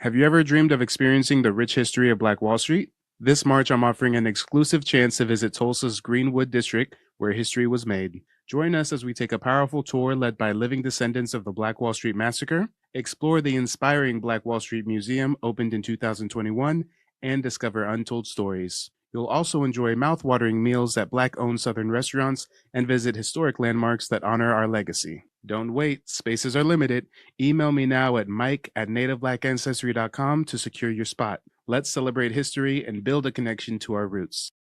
Have you ever dreamed of experiencing the rich history of Black Wall Street? This March, I'm offering an exclusive chance to visit Tulsa's Greenwood District, where history was made. Join us as we take a powerful tour led by living descendants of the Black Wall Street Massacre, explore the inspiring Black Wall Street Museum opened in 2021, and discover untold stories. You'll also enjoy mouth-watering meals at Black-owned Southern restaurants and visit historic landmarks that honor our legacy. Don't wait, spaces are limited. Email me now at mike@nativeblack.ancestry.com to secure your spot. Let's celebrate history and build a connection to our roots.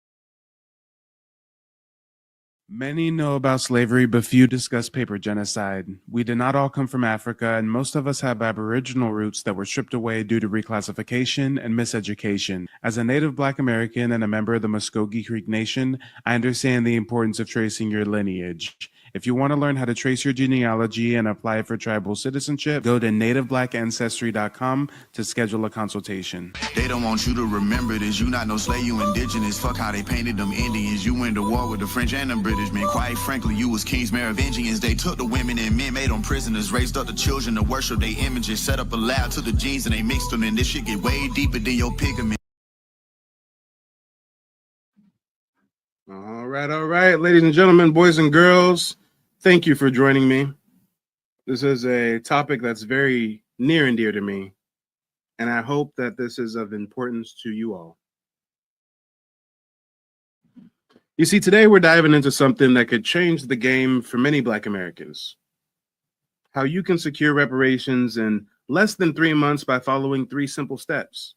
Many know about slavery, but few discuss paper genocide. We did not all come from Africa, and most of us have Aboriginal roots that were stripped away due to reclassification and miseducation. As a native Black American and a member of the Muskogee Creek Nation, I understand the importance of tracing your lineage. If you want to learn how to trace your genealogy and apply for tribal citizenship, go to nativeblack.ancestry.com to schedule a consultation. They don't want you to remember this. You not no slave, you indigenous. Fuck how they painted them Indians. You went to war with the French and the British, man. Quite frankly, you was kings, Merovingians. They took the women and men, made them prisoners, raised up the children to worship their images, set up a lab to the genes and they mixed them, and this shit get way deeper than your pigment. All right, ladies and gentlemen, boys and girls, thank you for joining me. This is a topic that's very near and dear to me, and I hope that this is of importance to you all. You see, today we're diving into something that could change the game for many Black Americans. How you can secure reparations in less than 3 months by following 3 simple steps.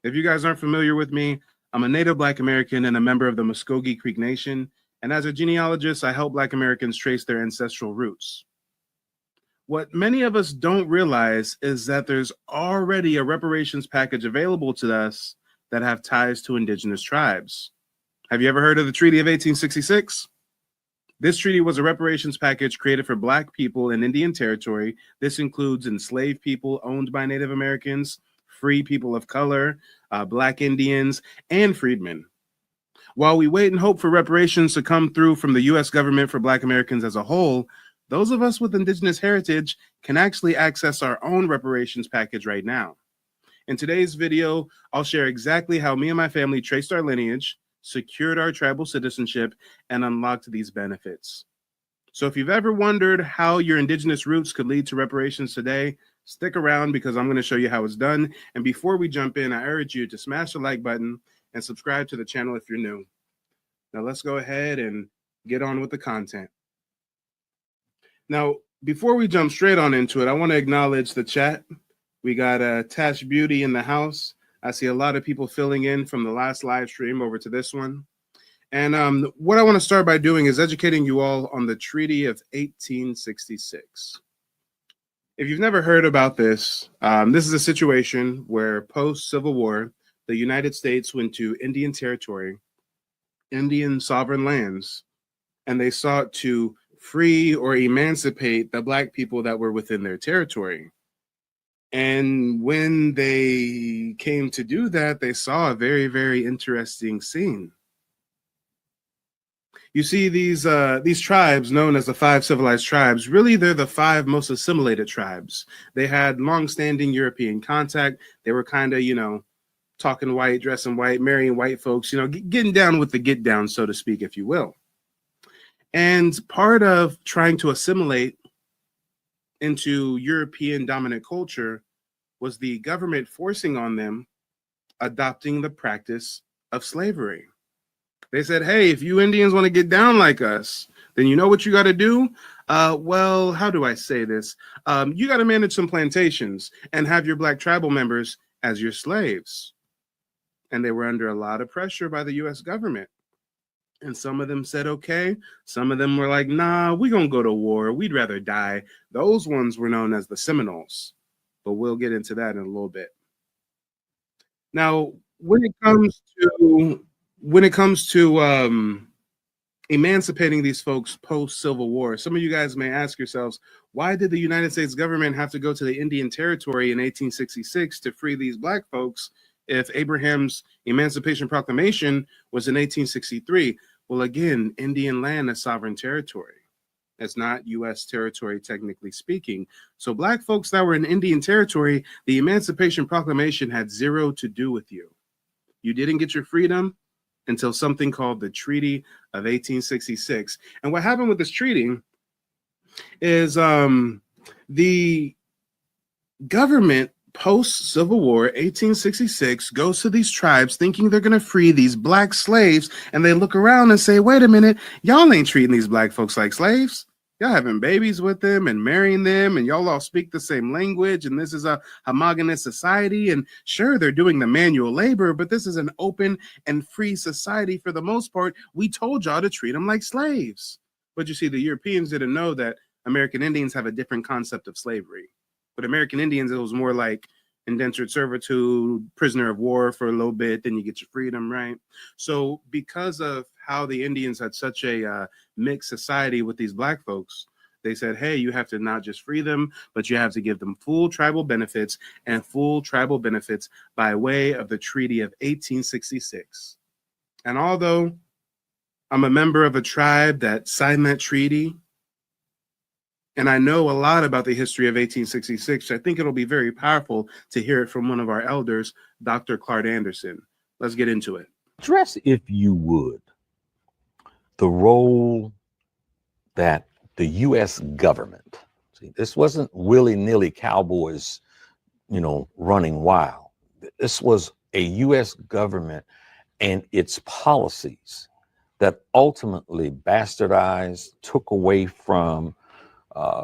If you guys aren't familiar with me, I'm a native Black American and a member of the Muskogee Creek Nation, and as a genealogist, I help Black Americans trace their ancestral roots. What many of us don't realize is that there's already a reparations package available to us that have ties to indigenous tribes. Have you ever heard of the Treaty of 1866? This treaty was a reparations package created for Black people in Indian Territory. This includes enslaved people owned by Native Americans, free people of color, Black Indians, and freedmen. While we wait and hope for reparations to come through from the U.S. government for Black Americans as a whole, those of us with indigenous heritage can actually access our own reparations package right now. In today's video, I'll share exactly how me and my family traced our lineage, secured our tribal citizenship, and unlocked these benefits. So if you've ever wondered how your indigenous roots could lead to reparations today, stick around because I'm going to show you how it's done. And before we jump in, I urge you to smash the like button and subscribe to the channel if you're new. Now let's go ahead and get on with the content. Now, before we jump straight on into it, I want to acknowledge the chat. We got Tash Beauty in the house. I see a lot of people filling in from the last live stream over to this one. And what I want to start by doing is educating you all on the Treaty of 1866. If you've never heard about this, this is a situation where post-Civil War, the United States went to Indian Territory, Indian sovereign lands, and they sought to free or emancipate the Black people that were within their territory. And when they came to do that, they saw a very, very interesting scene. You see, these tribes known as the 5 civilized tribes, really they're the 5 most assimilated tribes. They had long-standing European contact. They were kind of, talking white, dressing white, marrying white folks, getting down with the get down, so to speak, if you will. And part of trying to assimilate into European dominant culture was the government forcing on them adopting the practice of slavery. They said, hey, if you Indians want to get down like us, then you know what you got to do? Well, how do I say this? You got to manage some plantations and have your Black tribal members as your slaves. And they were under a lot of pressure by the U.S. government. And some of them said, okay. Some of them were like, nah, we're going to go to war. We'd rather die. Those ones were known as the Seminoles. But we'll get into that in a little bit. Now, when it comes to emancipating these folks post-Civil War, some of you guys may ask yourselves, why did the United States government have to go to the Indian Territory in 1866 to free these Black folks if Abraham's Emancipation Proclamation was in 1863? Well, again, Indian land is sovereign territory. It's not U.S. territory, technically speaking. So black folks that were in Indian territory, the Emancipation Proclamation had zero to do with you. You didn't get your freedom until something called the Treaty of 1866. And what happened with this treaty is the government post-Civil War, 1866, goes to these tribes thinking they're going to free these black slaves, and they look around and say, wait a minute, y'all ain't treating these black folks like slaves. Y'all having babies with them and marrying them, and y'all all speak the same language, and this is a homogenous society, and sure, they're doing the manual labor, but this is an open and free society for the most part. We told y'all to treat them like slaves. But you see, the Europeans didn't know that American Indians have a different concept of slavery. With American Indians, it was more like indentured servitude, prisoner of war for a little bit, then you get your freedom, right? So because of how the Indians had such a mixed society with these black folks, they said, hey, you have to not just free them, but you have to give them full tribal benefits, and full tribal benefits by way of the Treaty of 1866. And although I'm a member of a tribe that signed that treaty, and I know a lot about the history of 1866, I think it'll be very powerful to hear it from one of our elders, Dr. Clark Anderson. Let's get into it. Address, if you would, the role that the U.S. government, see, this wasn't willy-nilly cowboys, running wild. This was a U.S. government and its policies that ultimately bastardized, took away from,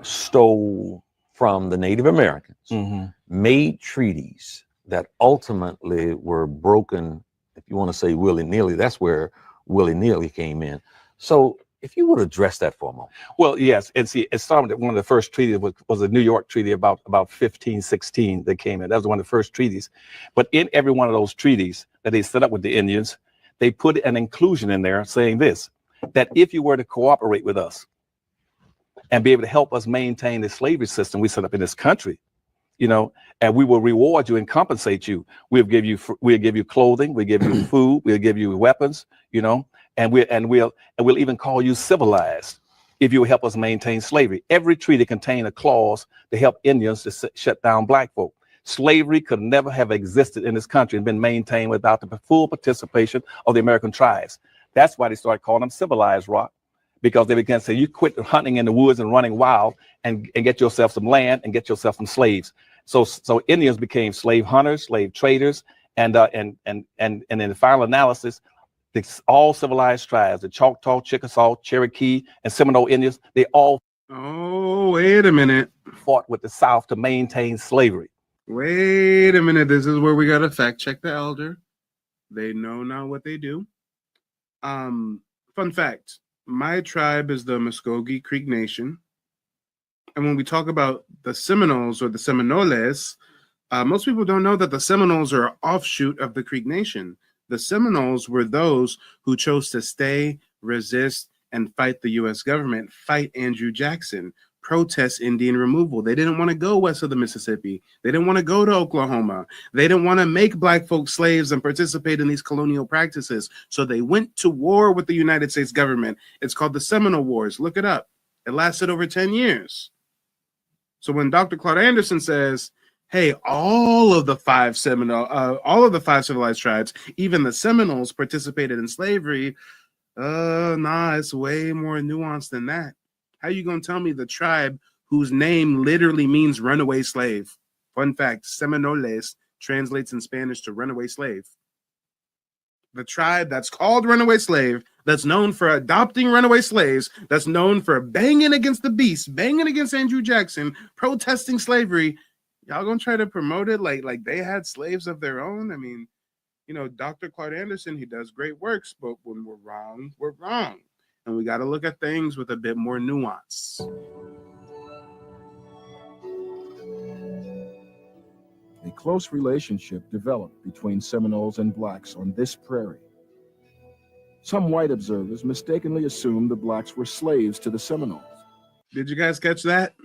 stole from the Native Americans, made treaties that ultimately were broken. If you want to say willy-nilly, that's where willy-nilly came in. So if you would address that for a moment. Well, yes, and see, it started at one of the first treaties was the New York Treaty about 1516 that came in. That was one of the first treaties. But in every one of those treaties that they set up with the Indians, they put an inclusion in there saying this, that if you were to cooperate with us and be able to help us maintain the slavery system we set up in this country, and we will reward you and compensate you. We'll give you clothing, we'll give you food, we'll give you weapons, and we'll even call you civilized if you will help us maintain slavery. Every treaty contained a clause to help Indians to shut down black folk. Slavery could never have existed in this country and been maintained without the full participation of the American tribes. That's why they started calling them civilized, Rock, because they began to say, you quit hunting in the woods and running wild and get yourself some land and get yourself some slaves. So Indians became slave hunters, slave traders, and in the final analysis, all civilized tribes, the Choctaw, Chickasaw, Cherokee, and Seminole Indians, they all wait a minute, fought with the South to maintain slavery. Wait a minute. This is where we got to fact check the elder. They know not what they do. Fun fact, my tribe is the Muskogee Creek Nation. And when we talk about the Seminoles or the Seminoles, most people don't know that the Seminoles are an offshoot of the Creek Nation. The Seminoles were those who chose to stay, resist, and fight the U.S. government, fight Andrew Jackson, protest Indian removal. They didn't want to go west of the Mississippi. They didn't want to go to Oklahoma. They didn't want to make black folks slaves and participate in these colonial practices. So they went to war with the United States government. It's called the Seminole Wars. Look it up. It lasted over 10 years. So when Dr. Clark Anderson says, hey, all of the five civilized tribes, even the Seminoles, participated in slavery, it's way more nuanced than that. How you gonna tell me the tribe whose name literally means runaway slave? Fun fact, Seminoles translates in Spanish to runaway slave. The tribe that's called runaway slave, that's known for adopting runaway slaves, that's known for banging against the beast, banging against Andrew Jackson, protesting slavery. Y'all gonna try to promote it like they had slaves of their own? I mean, Dr. Clark Anderson, he does great works, but when we're wrong, we're wrong. And we got to look at things with a bit more nuance. A close relationship developed between Seminoles and blacks on this prairie. Some white observers mistakenly assumed the blacks were slaves to the Seminoles. Did you guys catch that?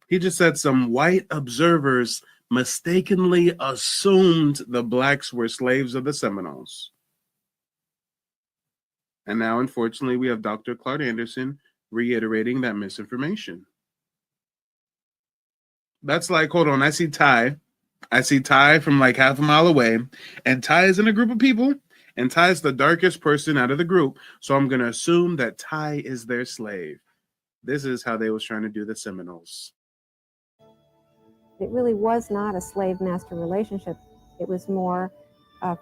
He just said some white observers mistakenly assumed the blacks were slaves of the Seminoles. And now, unfortunately, we have Dr. Clark Anderson reiterating that misinformation. That's like, hold on, I see Ty. I see Ty from like half a mile away, and Ty is in a group of people, and Ty is the darkest person out of the group. So I'm going to assume that Ty is their slave. This is how they was trying to do the Seminoles. It really was not a slave-master relationship. It was more a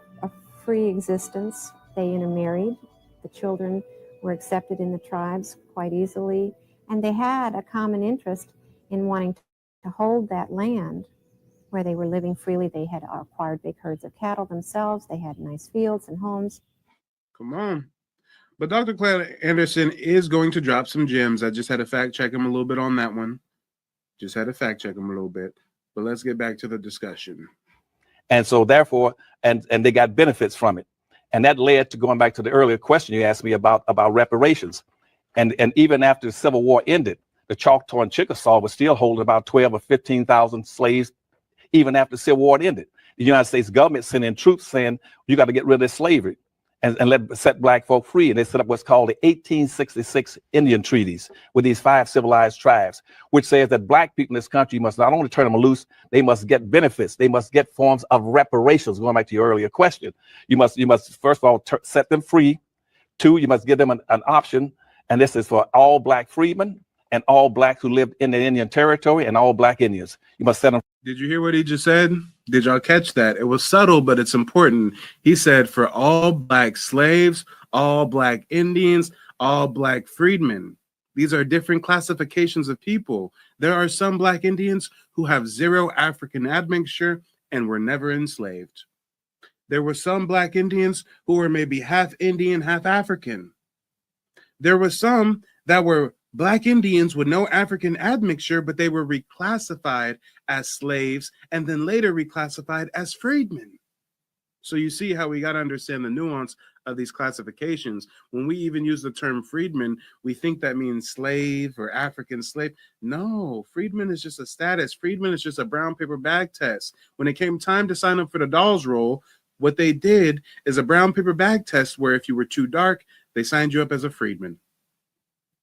free existence. They intermarried. The children were accepted in the tribes quite easily, and they had a common interest in wanting to hold that land where they were living freely. They had acquired big herds of cattle themselves. They had nice fields and homes. Come on. But Dr. Claire Anderson is going to drop some gems. I just had to fact check him a little bit on that one. Just had to fact check him a little bit. But let's get back to the discussion. And so therefore, and they got benefits from it. And that led to going back to the earlier question you asked me about reparations. And even after the Civil War ended, the Choctaw and Chickasaw was still holding about 12 or 15,000 slaves even after the Civil War ended. The United States government sent in troops saying, you got to get rid of this slavery and set black folk free. And they set up what's called the 1866 Indian Treaties with these 5 civilized tribes, which says that black people in this country must not only turn them loose, they must get benefits. They must get forms of reparations. Going back to your earlier question, you must first of all set them free. 2, you must give them an option. And this is for all black freedmen and all blacks who lived in the Indian Territory and all black Indians. You must set them. Did you hear what he just said? Did y'all catch that? It was subtle, but it's important. He said for all black slaves, all black Indians, all black freedmen. These are different classifications of people. There are some black Indians who have 0 African admixture and were never enslaved. There were some black Indians who were maybe half Indian, half African. There were some that were black Indians with no African admixture, but they were reclassified as slaves and then later reclassified as freedmen. So you see how we got to understand the nuance of these classifications. When we even use the term freedman, we think that means slave or African slave. No, freedman is just a status. Freedman is just a brown paper bag test. When it came time to sign up for the Dawes Roll, what they did is a brown paper bag test where if you were too dark, they signed you up as a freedman.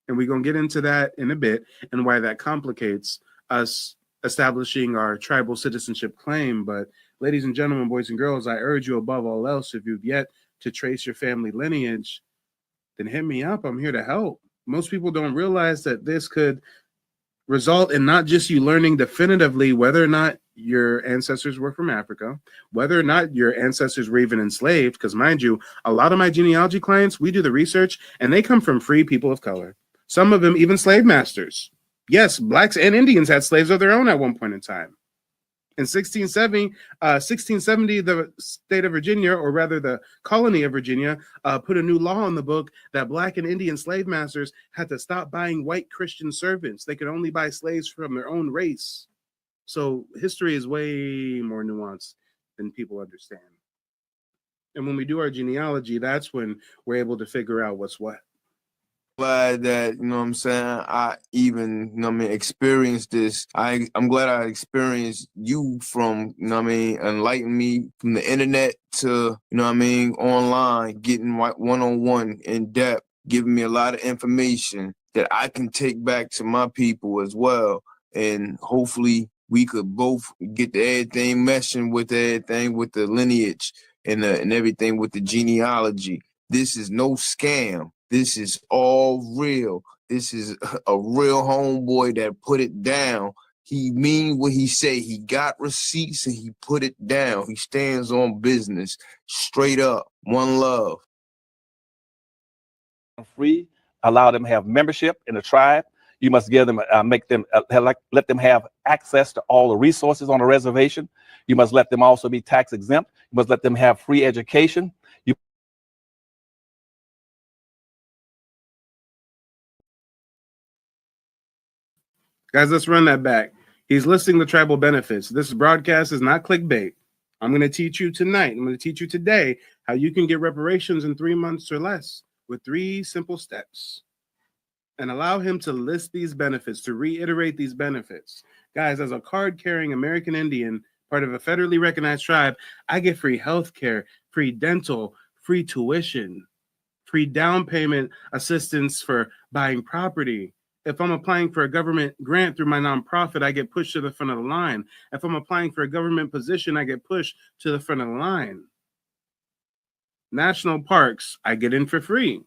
And we're going to get into that in a bit and why that complicates us establishing our tribal citizenship claim. But ladies and gentlemen, boys and girls, I urge you above all else, if you've yet to trace your family lineage, then hit me up. I'm here to help. Most people don't realize that this could result in not just you learning definitively whether or not your ancestors were from Africa, whether or not your ancestors were even enslaved, because mind you, a lot of my genealogy clients, we do the research and they come from free people of color. Some of them even slave masters. Yes, blacks and Indians had slaves of their own at one point in time. In 1670, the state of Virginia, or rather the colony of Virginia, put a new law on the book that black and Indian slave masters had to stop buying white Christian servants. They could only buy slaves from their own race. So history is way more nuanced than people understand. And when we do our genealogy, that's when we're able to figure out what's what. Glad that, you know what I'm saying, I even, you know what I mean, experienced this. I'm glad I experienced you from, you know what I mean, enlighten me from the internet to, you know what I mean, online, getting one-on-one in depth, giving me a lot of information that I can take back to my people as well. And hopefully we could both get everything meshing with everything with the lineage and everything with the genealogy. This is no scam. This is all real. This is a real homeboy that put it down. He mean what he say. He got receipts and he put it down. He stands on business. Straight up. One love. Free, allow them to have membership in the tribe. You must give them, let them have access to all the resources on the reservation. You must let them also be tax exempt. You must let them have free education. Guys, let's run that back. He's listing the tribal benefits. This broadcast is not clickbait. I'm going to teach you tonight. I'm going to teach you today how you can get reparations in 3 months or less with 3 simple steps. And allow him to list these benefits, to reiterate these benefits. Guys, as a card-carrying American Indian, part of a federally recognized tribe, I get free health care, free dental, free tuition, free down payment assistance for buying property. If I'm applying for a government grant through my nonprofit, I get pushed to the front of the line. If I'm applying for a government position, I get pushed to the front of the line. National parks, I get in for free.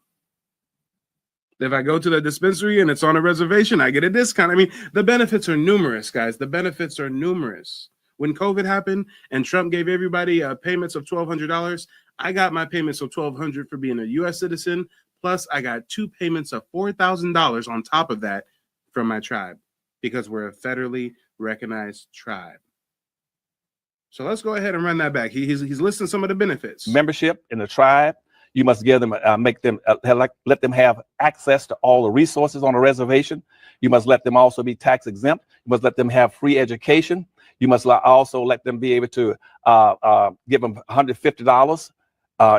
If I go to the dispensary and it's on a reservation, I get a discount. I mean, the benefits are numerous, guys. The benefits are numerous. When COVID happened and Trump gave everybody payments of $1,200, I got my payments of $1,200 for being a U.S. citizen. Plus, I got 2 payments of $4,000 on top of that from my tribe because we're a federally recognized tribe. So let's go ahead and run that back. He's listing some of the benefits. Membership in the tribe. You must give them, let them have access to all the resources on a reservation. You must let them also be tax exempt. You must let them have free education. You must also let them be able to give them $150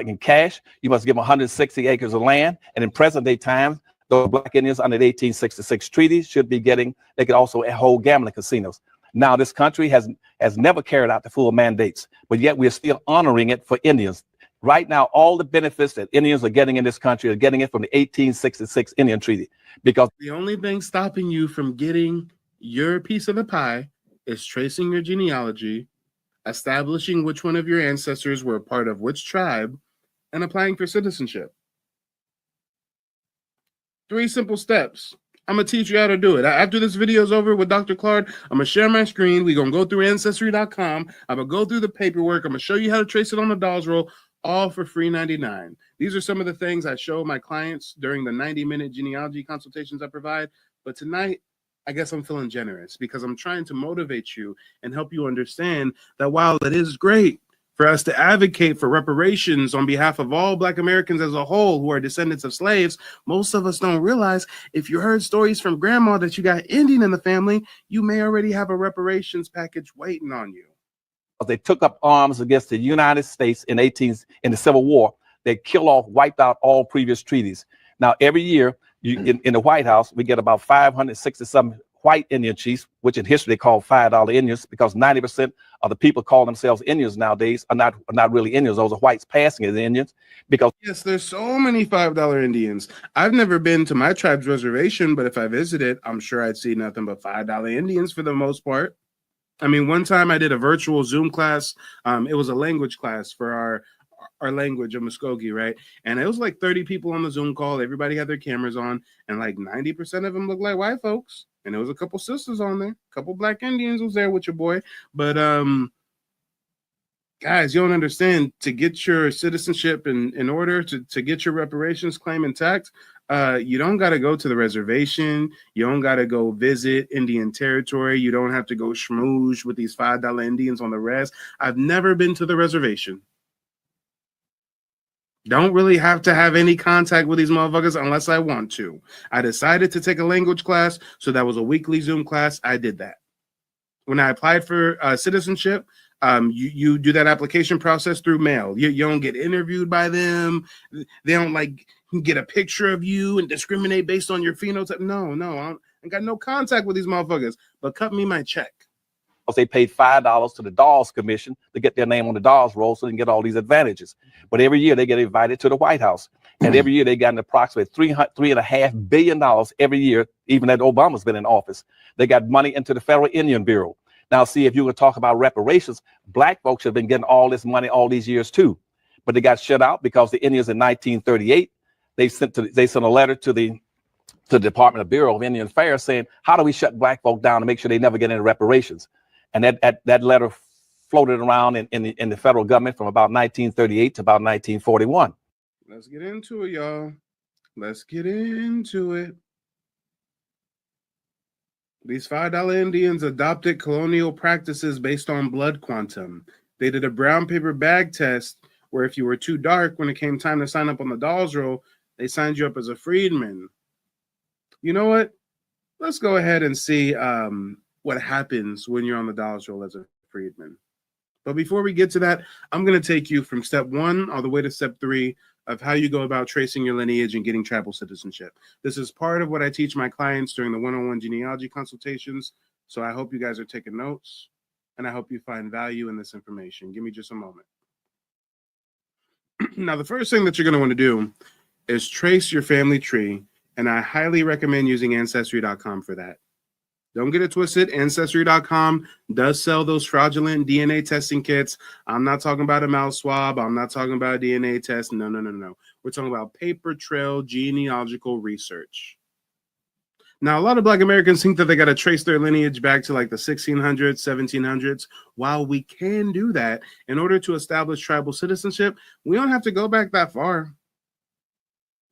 in cash. You must give them 160 acres of land. And in present day times, the Black Indians under the 1866 treaty should be getting, they could also hold gambling casinos. Now, this country has never carried out the full mandates, but yet we're still honoring it for Indians. Right now, all the benefits that Indians are getting in this country are getting it from the 1866 Indian Treaty. Because the only thing stopping you from getting your piece of the pie is tracing your genealogy, establishing which one of your ancestors were a part of which tribe, and applying for citizenship. 3 simple steps. I'm going to teach you how to do it. After this video is over with Dr. Clark, I'm going to share my screen. We're going to go through Ancestry.com. I'm going to go through the paperwork. I'm going to show you how to trace it on the dolls roll, all for free $99. These are some of the things I show my clients during the 90-minute genealogy consultations I provide. But tonight, I guess I'm feeling generous because I'm trying to motivate you and help you understand that while it is great for us to advocate for reparations on behalf of all Black Americans as a whole who are descendants of slaves, most of us don't realize if you heard stories from grandma that you got Indian in the family, you may already have a reparations package waiting on you. They took up arms against the United States in the Civil War. They wiped out all previous treaties. Now, every year in the White House, we get about 560-some white Indian chiefs, which in history they call $5 Indians, because 90% of the people call themselves Indians nowadays are not really Indians. Those are whites passing as Indians. Because yes, there's so many $5 Indians. I've never been to my tribe's reservation, but if I visited, I'm sure I'd see nothing but $5 Indians for the most part. I mean, one time I did a virtual Zoom class. It was a language class for our language of Muskogee, right? And it was like 30 people on the Zoom call. Everybody had their cameras on, and like 90% of them looked like white folks. And there was a couple sisters on there, a couple Black Indians was there with your boy. But guys, you don't understand. To get your citizenship in order, to get your reparations claim intact, you don't got to go to the reservation. You don't got to go visit Indian territory. You don't have to go schmooze with these $5 Indians on the res. I've never been to the reservation. Don't really have to have any contact with these motherfuckers unless I want to. I decided to take a language class, so that was a weekly Zoom class. I did that. When I applied for citizenship, you do that application process through mail. You don't get interviewed by them. They don't like get a picture of you and discriminate based on your phenotype. No, I got no contact with these motherfuckers, but cut me my check. They paid $5 to the Dolls Commission to get their name on the Dolls roll so they can get all these advantages. But every year they get invited to the White House. And every year they got an approximate $3.5 billion every year, even that Obama's been in office. They got money into the Federal Indian Bureau. Now, see, if you were to talk about reparations, Black folks have been getting all this money all these years too. But they got shut out because the Indians in 1938, they sent a letter to the Department of Bureau of Indian Affairs saying, how do we shut Black folk down to make sure they never get any reparations? And that letter floated around in the federal government from about 1938 to about 1941. Let's get into it, y'all. Let's get into it. These $5 Indians adopted colonial practices based on blood quantum. They did a brown paper bag test where if you were too dark when it came time to sign up on the Dolls roll, they signed you up as a freedman. You know what? Let's go ahead and see what happens when you're on the Dolls roll as a freedman. But before we get to that, I'm going to take you from step 1 all the way to step 3 of how you go about tracing your lineage and getting tribal citizenship. This is part of what I teach my clients during the one-on-one genealogy consultations. So I hope you guys are taking notes, and I hope you find value in this information. Give me just a moment. Now, the first thing that you're going to want to do is trace your family tree, and I highly recommend using Ancestry.com for that. Don't get it twisted. Ancestry.com does sell those fraudulent DNA testing kits. I'm not talking about a mouse swab. I'm not talking about a DNA test. No, no, no, no. We're talking about paper trail genealogical research. Now, a lot of Black Americans think that they got to trace their lineage back to like the 1600s, 1700s. While we can do that, in order to establish tribal citizenship, we don't have to go back that far.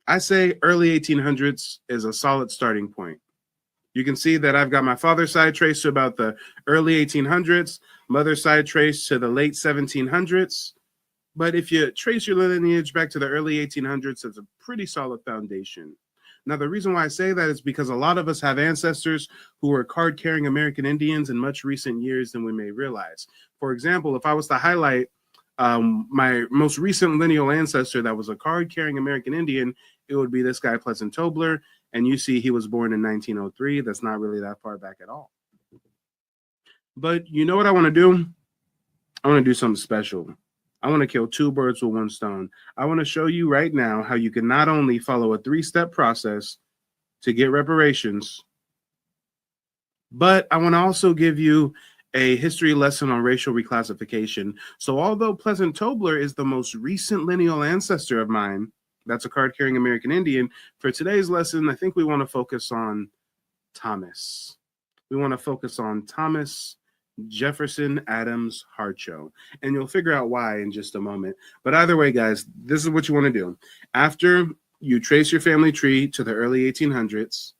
I say early 1800s is a solid starting point. You can see that I've got my father's side traced to about the early 1800s, mother's side traced to the late 1700s. But if you trace your lineage back to the early 1800s, it's a pretty solid foundation. Now, the reason why I say that is because a lot of us have ancestors who were card-carrying American Indians in much recent years than we may realize. For example, if I was to highlight my most recent lineal ancestor that was a card-carrying American Indian, it would be this guy, Pleasant Tobler. And you see he was born in 1903. That's not really that far back at all. But you know what I want to do? I want to do something special. I want to kill two birds with one stone. I want to show you right now how you can not only follow a 3-step process to get reparations, but I want to also give you a history lesson on racial reclassification. So although Pleasant Tobler is the most recent lineal ancestor of mine, that's a card-carrying American Indian, for today's lesson, I think we want to focus on Thomas. We want to focus on Thomas Jefferson Adams Harcho. And you'll figure out why in just a moment. But either way, guys, this is what you want to do. After you trace your family tree to the early 1800s,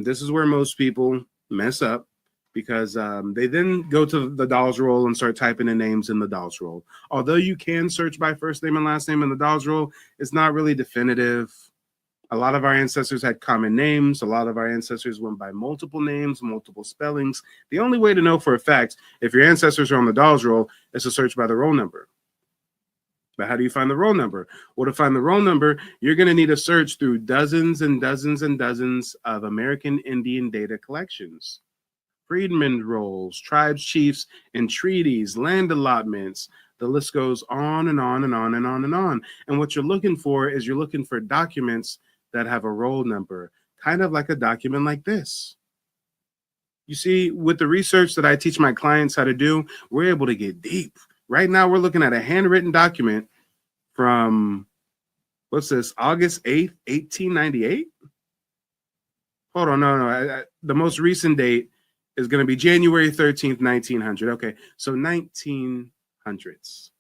this is where most people mess up, because they then go to the Dolls Roll and start typing in names in the Dolls Roll. Although you can search by first name and last name in the Dolls Roll, it's not really definitive. A lot of our ancestors had common names. A lot of our ancestors went by multiple names, multiple spellings. The only way to know for a fact if your ancestors are on the Dolls Roll is to search by the roll number. But how do you find the roll number? Well, to find the roll number, you're going to need to search through dozens and dozens and dozens of American Indian data collections. Freedmen rolls, tribes, chiefs, and treaties, land allotments. The list goes on and on and on and on and on. And what you're looking for is you're looking for documents that have a roll number, kind of like a document like this. You see, with the research that I teach my clients how to do, we're able to get deep. Right now, we're looking at a handwritten document from, what's this, August 8th, 1898? Hold on, no. The most recent date is going to be January 13th, 1900. Okay, so 1900s.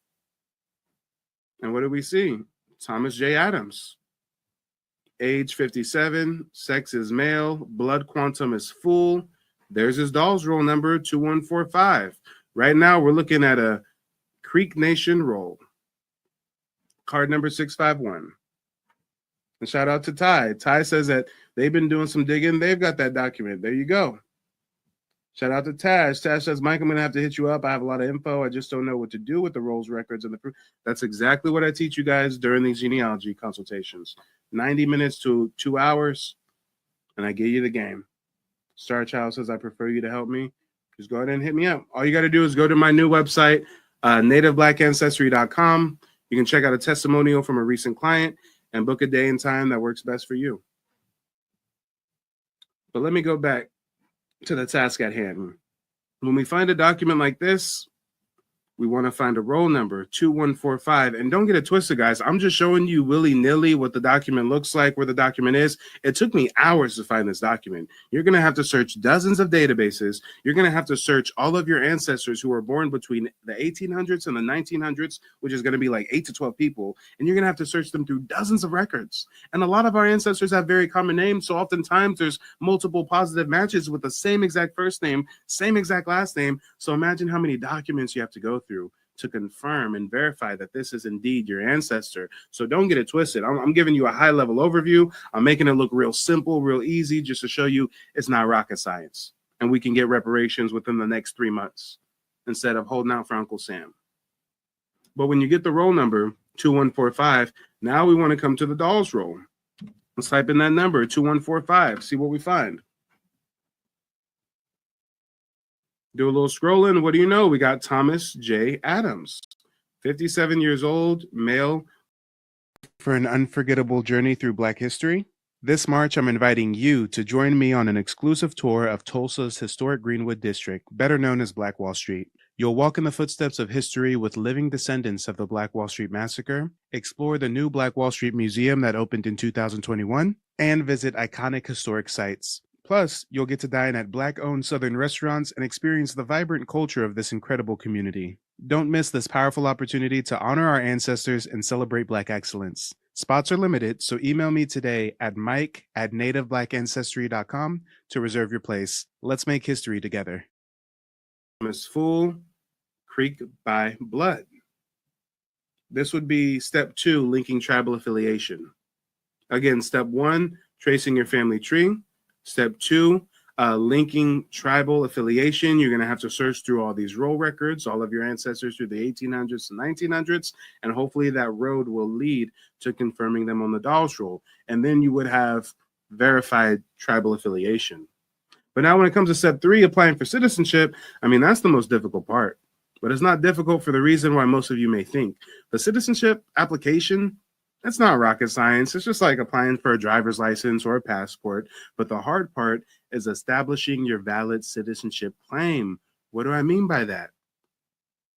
And what do we see? Thomas J. Adams. Age 57, sex is male, blood quantum is full. There's his Dolls Roll number, 2145. Right now, we're looking at a Creek Nation roll. Card number 651. And shout out to Ty. Ty says that they've been doing some digging. They've got that document. There you go. Shout out to Tash. Tash says, Mike, I'm going to have to hit you up. I have a lot of info. I just don't know what to do with the rolls records and the proof. That's exactly what I teach you guys during these genealogy consultations. 90 minutes to 2 hours, and I give you the game. Star Child says, I prefer you to help me. Just go ahead and hit me up. All you got to do is go to my new website, nativeblack.ancestry.com. You can check out a testimonial from a recent client and book a day and time that works best for you. But let me go back to the task at hand. When we find a document like this, we want to find a roll number, 2145. And don't get it twisted, guys. I'm just showing you willy-nilly what the document looks like, where the document is. It took me hours to find this document. You're going to have to search dozens of databases. You're going to have to search all of your ancestors who were born between the 1800s and the 1900s, which is going to be like 8 to 12 people. And you're going to have to search them through dozens of records. And a lot of our ancestors have very common names. So oftentimes there's multiple positive matches with the same exact first name, same exact last name. So imagine how many documents you have to go through to confirm and verify that this is indeed your ancestor. So don't get it twisted. I'm giving you a high-level overview. I'm making it look real simple, real easy, just to show you it's not rocket science. And we can get reparations within the next 3 months instead of holding out for Uncle Sam. But when you get the roll number, 2145, now we want to come to the Dolls Roll. Let's type in that number, 2145, see what we find. Do a little scrolling. What do you know? We got Thomas J. Adams, 57 years old, male, For an unforgettable journey through Black history? This March, I'm inviting you to join me on an exclusive tour of Tulsa's historic Greenwood District, better known as Black Wall Street. You'll walk in the footsteps of history with living descendants of the Black Wall Street Massacre, explore the new Black Wall Street Museum that opened in 2021, and visit iconic historic sites. Plus, you'll get to dine at Black-owned Southern restaurants and experience the vibrant culture of this incredible community. Don't miss this powerful opportunity to honor our ancestors and celebrate Black excellence. Spots are limited, so email me today at mike@nativebblackancestry.com to reserve your place. Let's make history together. Miss Fool, Creek by Blood. This would be step 2, linking tribal affiliation. Again, step 1, tracing your family tree. Step 2, linking tribal affiliation. You're going to have to search through all these roll records, all of your ancestors through the 1800s and 1900s, and hopefully that road will lead to confirming them on the Dawes Roll. And then you would have verified tribal affiliation. But now when it comes to step 3, applying for citizenship, I mean, that's the most difficult part. But it's not difficult for the reason why most of you may think. The citizenship application, it's not rocket science. It's just like applying for a driver's license or a passport. But the hard part is establishing your valid citizenship claim. What do I mean by that?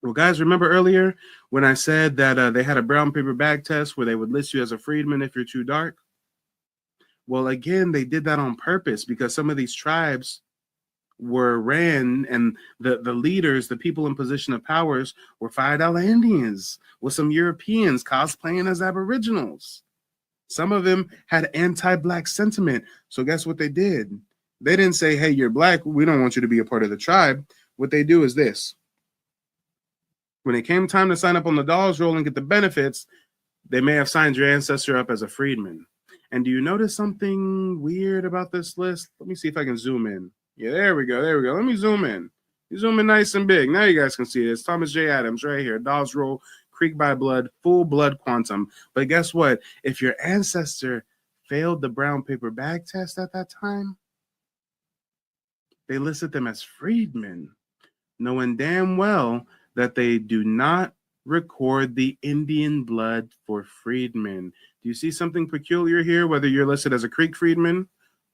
Well, guys, remember earlier when I said that they had a brown paper bag test where they would list you as a freedman if you're too dark? Well, again, they did that on purpose because some of these tribes were ran, and the leaders, the people in position of powers, were $5 Indians with some Europeans cosplaying as Aboriginals. Some of them had anti-Black sentiment. So guess what they did? They didn't say, hey, you're Black, we don't want you to be a part of the tribe. What they do is this. When it came time to sign up on the Dawes Roll and get the benefits, they may have signed your ancestor up as a freedman. And do you notice something weird about this list? Let me see if I can zoom in. Yeah, there we go. There we go. Let me zoom in. You zoom in nice and big. Now you guys can see it. It's Thomas J. Adams right here. Dawes Roll, Creek by Blood, full blood quantum. But guess what? If your ancestor failed the brown paper bag test at that time, they listed them as freedmen, knowing damn well that they do not record the Indian blood for freedmen. Do you see something peculiar here? Whether you're listed as a Creek freedman,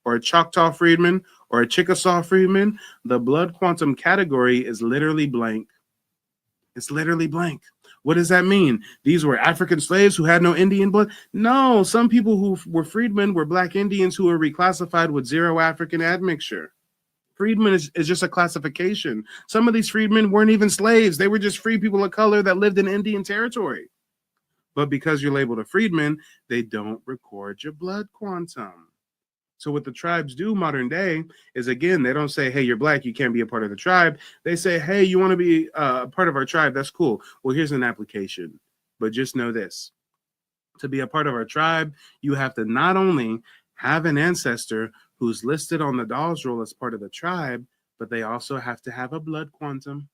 or a Choctaw freedman, or a Chickasaw freedman, the blood quantum category is literally blank. It's literally blank. What does that mean? These were African slaves who had no Indian blood? No, some people who were freedmen were Black Indians who were reclassified with 0 African admixture. Freedmen is just a classification. Some of these freedmen weren't even slaves. They were just free people of color that lived in Indian territory. But because you're labeled a freedman, they don't record your blood quantum. So what the tribes do modern day is, again, they don't say, hey, you're Black, you can't be a part of the tribe. They say, hey, you want to be a part of our tribe? That's cool. Well, here's an application. But just know this. To be a part of our tribe, you have to not only have an ancestor who's listed on the Dawes Roll as part of the tribe, but they also have to have a blood quantum.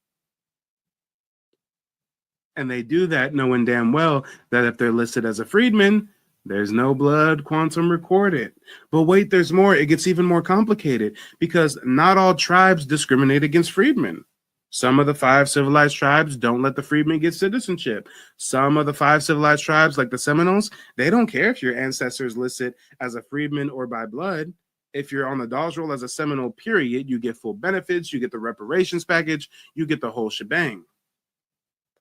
And they do that knowing damn well that if they're listed as a freedman, there's no blood quantum recorded. But wait, there's more. It gets even more complicated because not all tribes discriminate against freedmen. Some of the 5 civilized tribes don't let the freedmen get citizenship. Some of the 5 civilized tribes, like the Seminoles, they don't care if your ancestor is listed as a freedman or by blood. If you're on the Dawes Roll as a Seminole, period, you get full benefits, you get the reparations package, you get the whole shebang.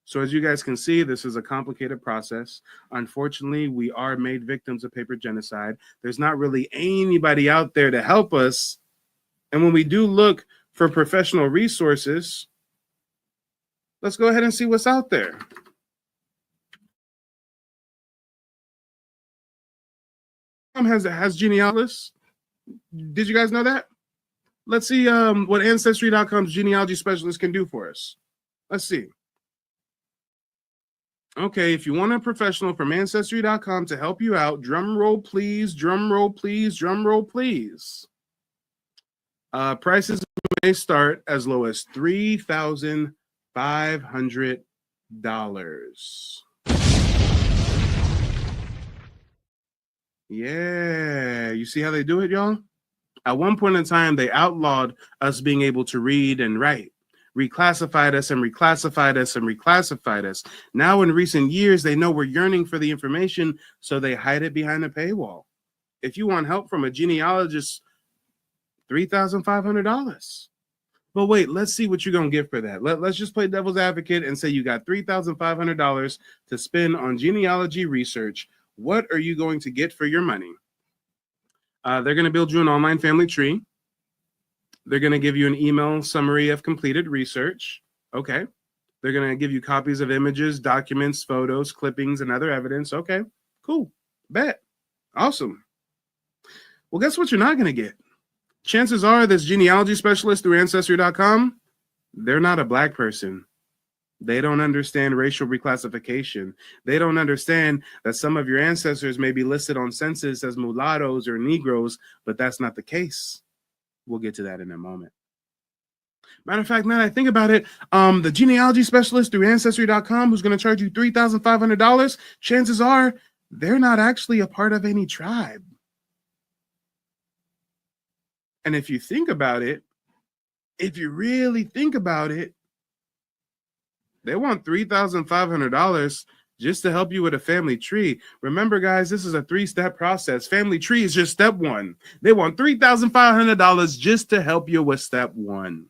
So as you guys can see, this is a complicated process. Unfortunately, we are made victims of paper genocide. There's not really anybody out there to help us. And when we do look for professional resources, let's go ahead and see what's out there. Has genealogists. Did you guys know that? Let's see what Ancestry.com's genealogy specialist can do for us. Let's see. Okay, if you want a professional from Ancestry.com to help you out, drum roll please, drum roll please, drum roll please. Prices may start as low as $3,500. Yeah, you see how they do it, y'all? At one point in time, they outlawed us being able to read and write. reclassified us and reclassified us and reclassified us. Now, in recent years, they know we're yearning for the information, so they hide it behind a paywall. If you want help from a genealogist, $3,500. But wait, let's see what you're going to get for that. Let's just play devil's advocate and say you got $3,500 to spend on genealogy research. What are you going to get for your money? They're going to build you an online family tree. They're going to give you an email summary of completed research. Okay. They're going to give you copies of images, documents, photos, clippings, and other evidence. Okay, cool. Bet. Awesome. Well, guess what you're not going to get? Chances are this genealogy specialist through Ancestry.com, they're not a Black person. They don't understand racial reclassification. They don't understand that some of your ancestors may be listed on census as mulattoes or Negroes, but that's not the case. We'll get to that in a moment. Matter of fact, now that I think about it, the genealogy specialist through Ancestry.com who's going to charge you $3,500, chances are they're not actually a part of any tribe. And if you think about it, if you really think about it, they want $3,500 just to help you with a family tree. Remember, guys, this is a 3-step process. Family tree is just step 1. They want $3,500 just to help you with step 1.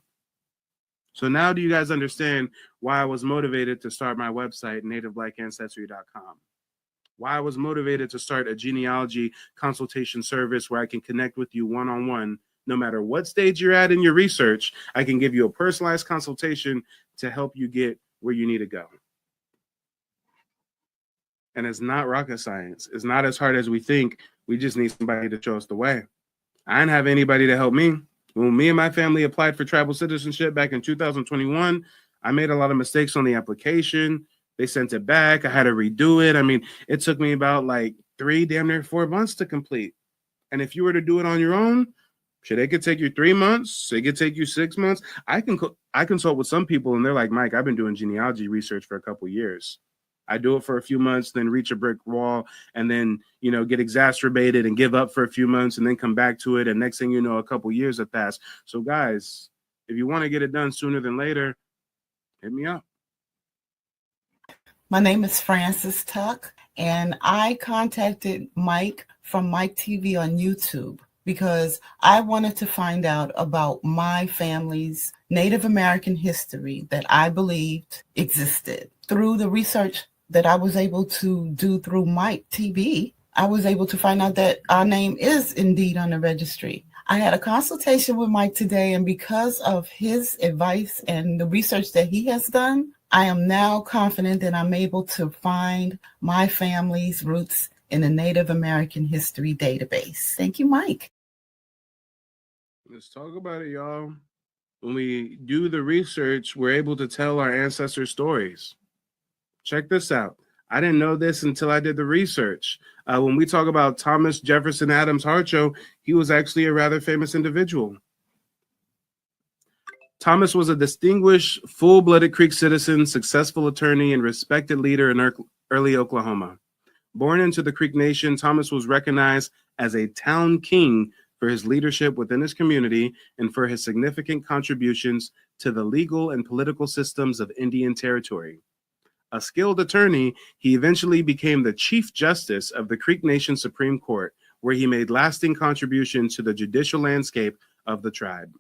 So now do you guys understand why I was motivated to start my website, nativeblack.ancestry.com? Why I was motivated to start a genealogy consultation service where I can connect with you one-on-one. No matter what stage you're at in your research, I can give you a personalized consultation to help you get where you need to go. And it's not rocket science. It's not as hard as we think. We just need somebody to show us the way. I didn't have anybody to help me. When me and my family applied for tribal citizenship back in 2021, I made a lot of mistakes on the application. They sent it back. I had to redo it. I mean, it took me about like 3, damn near 4 months to complete. And if you were to do it on your own, shit, it could take you 3 months. It could take you 6 months. I consult with some people and they're like, Mike, I've been doing genealogy research for a couple years. I do it for a few months, then reach a brick wall, and then, get exacerbated and give up for a few months and then come back to it. And next thing you know, a couple years have passed. So guys, if you want to get it done sooner than later, hit me up. My name is Frances Tuck, and I contacted Mike from Mike TV on YouTube because I wanted to find out about my family's Native American history that I believed existed. Through the research that I was able to do through Mike TV, I was able to find out that our name is indeed on the registry. I had a consultation with Mike today, and because of his advice and the research that he has done, I am now confident that I'm able to find my family's roots in the Native American History database. Thank you, Mike. Let's talk about it, y'all. When we do the research, we're able to tell our ancestors' stories. Check this out. I didn't know this until I did the research. When we talk about Thomas Jefferson Adams Harcho, he was actually a rather famous individual. Thomas was a distinguished, full-blooded Creek citizen, successful attorney, and respected leader in early Oklahoma. Born into the Creek Nation, Thomas was recognized as a town king for his leadership within his community and for his significant contributions to the legal and political systems of Indian Territory. A skilled attorney, he eventually became the Chief Justice of the Creek Nation Supreme Court, where he made lasting contributions to the judicial landscape of the tribe.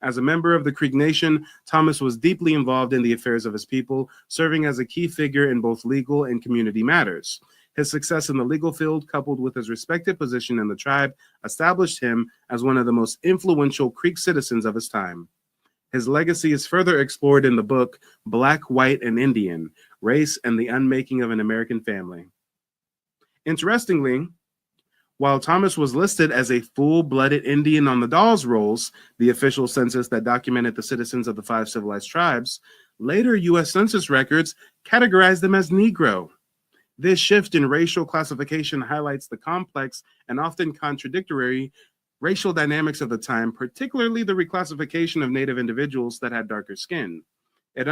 As a member of the Creek Nation, Thomas was deeply involved in the affairs of his people, serving as a key figure in both legal and community matters. His success in the legal field, coupled with his respected position in the tribe, established him as one of the most influential Creek citizens of his time. His legacy is further explored in the book Black, White, and Indian: Race and the Unmaking of an American Family. Interestingly, while Thomas was listed as a full-blooded Indian on the Dawes Rolls, the official census that documented the citizens of the 5 civilized tribes, later U.S. Census records categorized them as Negro. This shift in racial classification highlights the complex and often contradictory racial dynamics of the time, particularly the reclassification of Native individuals that had darker skin. It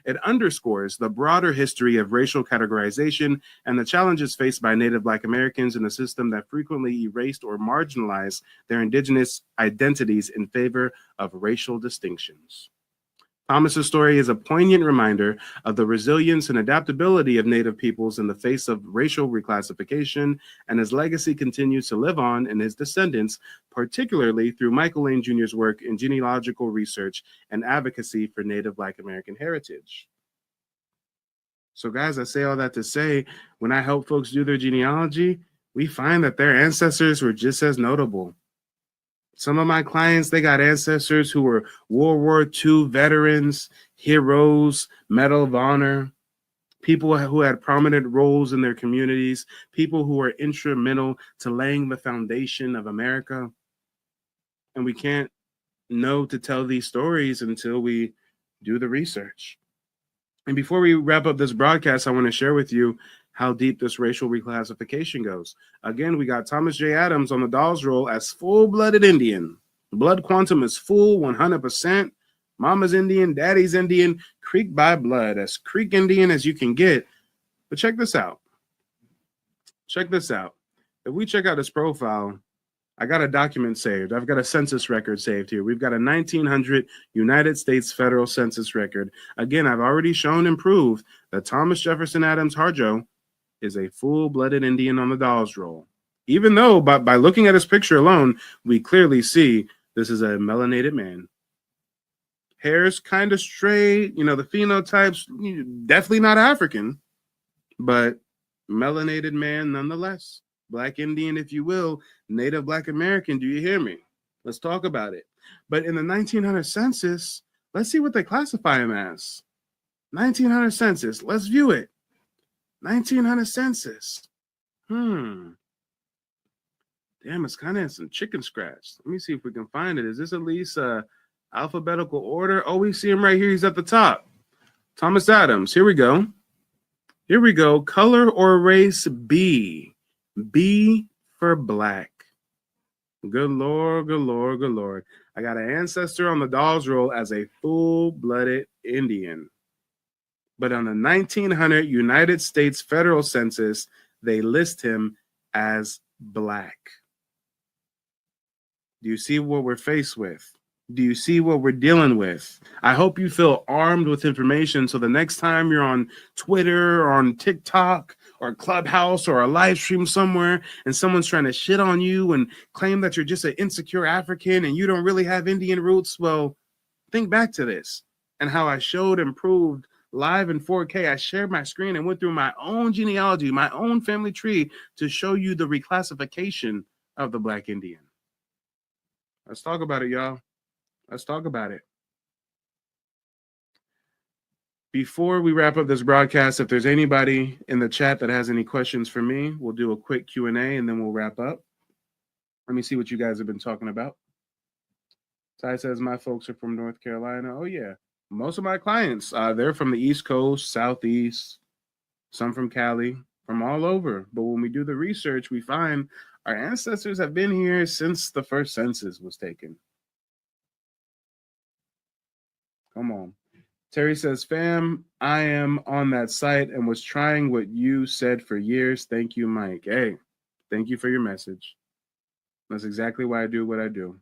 it underscores the broader history of racial categorization and the challenges faced by Native Black Americans in a system that frequently erased or marginalized their indigenous identities in favor of racial distinctions. Thomas's story is a poignant reminder of the resilience and adaptability of Native peoples in the face of racial reclassification, and his legacy continues to live on in his descendants, particularly through Michael Lane Jr.'s work in genealogical research and advocacy for Native Black American heritage. So guys, I say all that to say, when I help folks do their genealogy, we find that their ancestors were just as notable. Some of my clients, they got ancestors who were World War II veterans, heroes, Medal of Honor, people who had prominent roles in their communities, people who were instrumental to laying the foundation of America. And we can't know to tell these stories until we do the research. And before we wrap up this broadcast, I want to share with you how deep this racial reclassification goes. Again, we got Thomas J. Adams on the Dawes Roll as full-blooded Indian. Blood quantum is full, 100%. Mama's Indian, daddy's Indian, Creek by blood, as Creek Indian as you can get. But check this out. Check this out. If we check out his profile, I got a document saved. I've got a census record saved here. We've got a 1900 United States federal census record. Again, I've already shown and proved that Thomas Jefferson Adams Harjo is a full-blooded Indian on the Dawes Roll. Even though by looking at his picture alone, we clearly see this is a melanated man. Hair's kind of straight, the phenotype's definitely not African, but melanated man nonetheless. Black Indian, if you will, Native Black American, do you hear me? Let's talk about it. But in the 1900 census, let's see what they classify him as. 1900 census, let's view it. 1900 census. Damn, it's kind of in some chicken scratch. Let me see if we can find it. Is this at least alphabetical order? Oh, we see him right here. He's at the top. Thomas Adams. Here we go. Here we go. Color or race B. B for black. Good Lord, good Lord, good Lord. I got an ancestor on the Dawes Roll as a full-blooded Indian. But on the 1900 United States federal census, they list him as black. Do you see what we're faced with? Do you see what we're dealing with? I hope you feel armed with information so the next time you're on Twitter or on TikTok or Clubhouse or a live stream somewhere and someone's trying to shit on you and claim that you're just an insecure African and you don't really have Indian roots, well, think back to this and how I showed and proved live in 4K. I shared my screen and went through my own genealogy, my own family tree to show you the reclassification of the Black Indian. Let's talk about it, y'all. Let's talk about it. Before we wrap up this broadcast, if there's anybody in the chat that has any questions for me, we'll do a quick Q&A and then we'll wrap up. Let me see what you guys have been talking about. Ty says, my folks are from North Carolina. Oh, yeah. Most of my clients, they're from the East Coast, Southeast, some from Cali, from all over. But when we do the research, we find our ancestors have been here since the first census was taken. Come on. Terry says, fam, I am on that site and was trying what you said for years. Thank you, Mike. Hey, thank you for your message. That's exactly why I do what I do.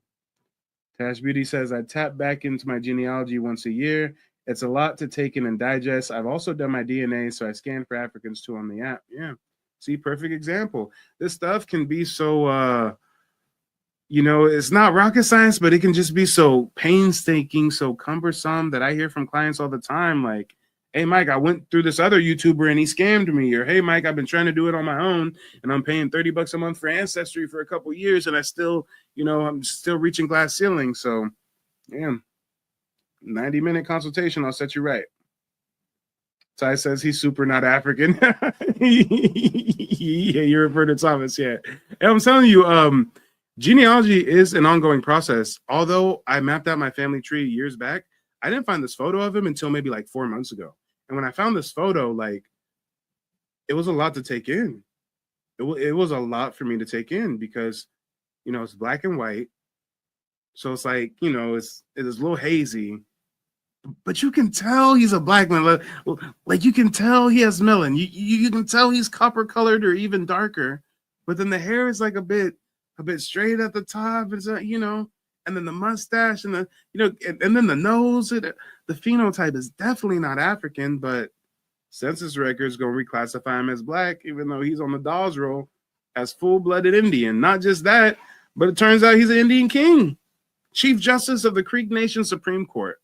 Tash Beauty says, I tap back into my genealogy once a year. It's a lot to take in and digest. I've also done my DNA, so I scan for Africans too on the app. Yeah. See, perfect example. This stuff can be so, it's not rocket science, but it can just be so painstaking, so cumbersome that I hear from clients all the time. Like, hey, Mike, I went through this other YouTuber and he scammed me. Or, hey, Mike, I've been trying to do it on my own and I'm paying $30 a month for Ancestry for a couple of years. And I still, I'm still reaching glass ceiling. So, yeah, 90-minute consultation. I'll set you right. Ty says he's super not African. Yeah, you refer to Thomas. Yeah. And I'm telling you, genealogy is an ongoing process. Although I mapped out my family tree years back, I didn't find this photo of him until maybe like 4 months ago. And when I found this photo, like, it was a lot to take in. It was a lot for me to take in because, it's black and white. So it's like, it's a little hazy. but you can tell he's a black man. Like you can tell he has melanin. You can tell he's copper colored or even darker. But then the hair is like a bit straight at the top, and so, you know, and then the mustache and the, you know, and then the nose. The phenotype is definitely not African, but census records gonna reclassify him as black, even though he's on the Dawes roll as full-blooded Indian. Not just that, but it turns out he's an Indian king, Chief Justice of the Creek Nation Supreme Court.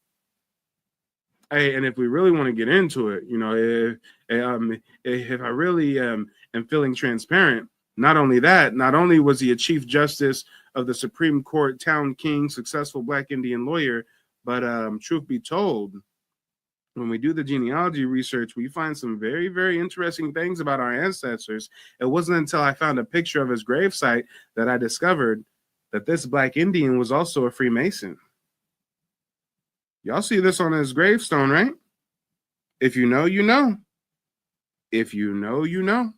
Hey, and if we really want to get into it, you know, if I really am feeling transparent, not only was he a Chief Justice of the Supreme Court, town king, successful black Indian lawyer, but truth be told, when we do the genealogy research, we find some very, very interesting things about our ancestors. It wasn't until I found a picture of his gravesite that I discovered that this black Indian was also a Freemason. Y'all see this on his gravestone, right? If you know, you know. If you know, you know.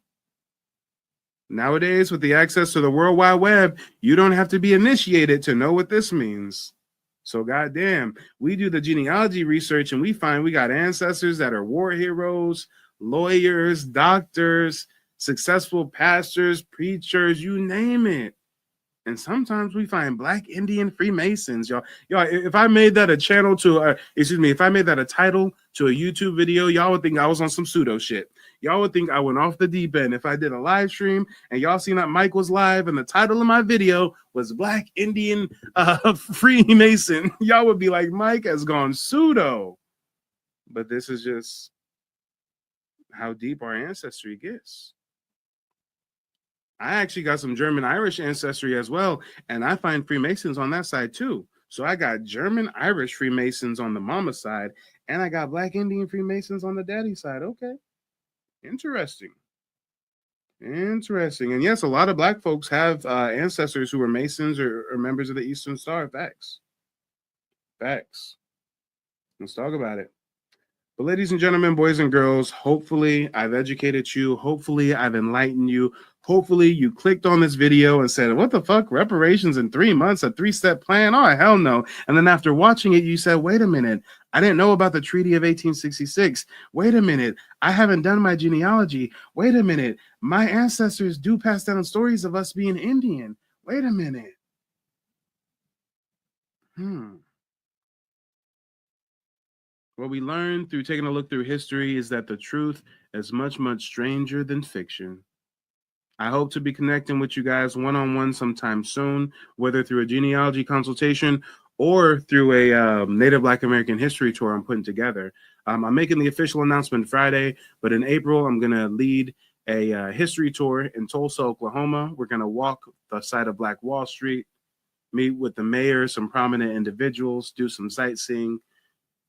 Nowadays, with the access to the World Wide Web, you don't have to be initiated to know what this means. So goddamn, we do the genealogy research and we find we got ancestors that are war heroes, lawyers, doctors, successful pastors, preachers, you name it. And sometimes we find black Indian Freemasons, y'all. If I made that a channel to, if I made that a title to a YouTube video, y'all would think I was on some pseudo shit. Y'all would think I went off the deep end. If I did a live stream and y'all seen that Mike was live and the title of my video was Black Indian Freemason, y'all would be like, Mike has gone pseudo. But this is just how deep our ancestry gets. I actually got some German-Irish ancestry as well, and I find Freemasons on that side too. So I got German-Irish Freemasons on the mama side, and I got Black Indian Freemasons on the daddy side. Okay. Interesting. And yes, a lot of black folks have ancestors who were Masons or members of the Eastern Star. Facts. Let's talk about it. But ladies and gentlemen, boys and girls, hopefully I've educated you. Hopefully I've enlightened you. Hopefully you clicked on this video and said, what the fuck? Reparations in 3 months, a 3-step plan? Oh, hell no. And then after watching it, you said, wait a minute. I didn't know about the Treaty of 1866. Wait a minute. I haven't done my genealogy. Wait a minute. My ancestors do pass down stories of us being Indian. Wait a minute. What we learned through taking a look through history is that the truth is much, much stranger than fiction. I hope to be connecting with you guys one-on-one sometime soon, whether through a genealogy consultation or through a Native Black American history tour I'm putting together. I'm making the official announcement Friday, but in April, I'm going to lead a history tour in Tulsa, Oklahoma. We're going to walk the side of Black Wall Street, meet with the mayor, some prominent individuals, do some sightseeing,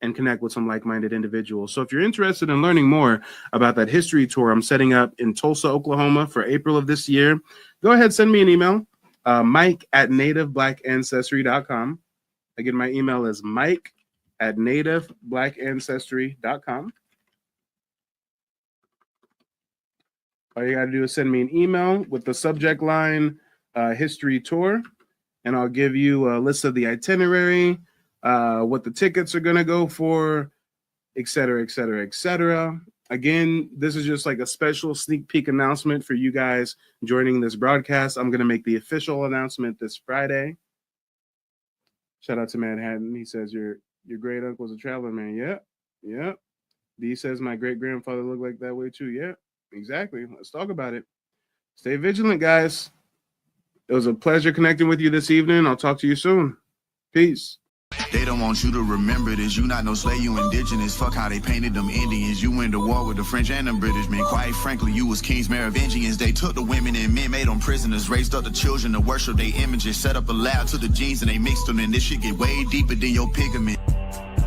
and connect with some like-minded individuals. So if you're interested in learning more about that history tour I'm setting up in Tulsa, Oklahoma for April of this year, go ahead, send me an email, mike@nativeblackancestry.com. Again, my email is mike@nativeblackancestry.com. All you got to do is send me an email with the subject line history tour, and I'll give you a list of the itinerary, what the tickets are going to go for, et cetera, et cetera, et cetera. Again, this is just like a special sneak peek announcement for you guys joining this broadcast. I'm going to make the official announcement this Friday. Shout out to Manhattan. He says your great uncle's a traveler man. Yep. D says my great grandfather looked like that way too. Yep, exactly. Let's talk about it. Stay vigilant, guys. It was a pleasure connecting with you this evening. I'll talk to you soon. Peace. They don't want you to remember this. You not no slave, you indigenous. Fuck how they painted them Indians. You went to war with the French and the British men. Quite frankly, you was kings, Merovingians. They took the women and men, made them prisoners, raised up the children to worship their images, set up a lab to the genes and they mixed them. And this shit get way deeper than your pigment.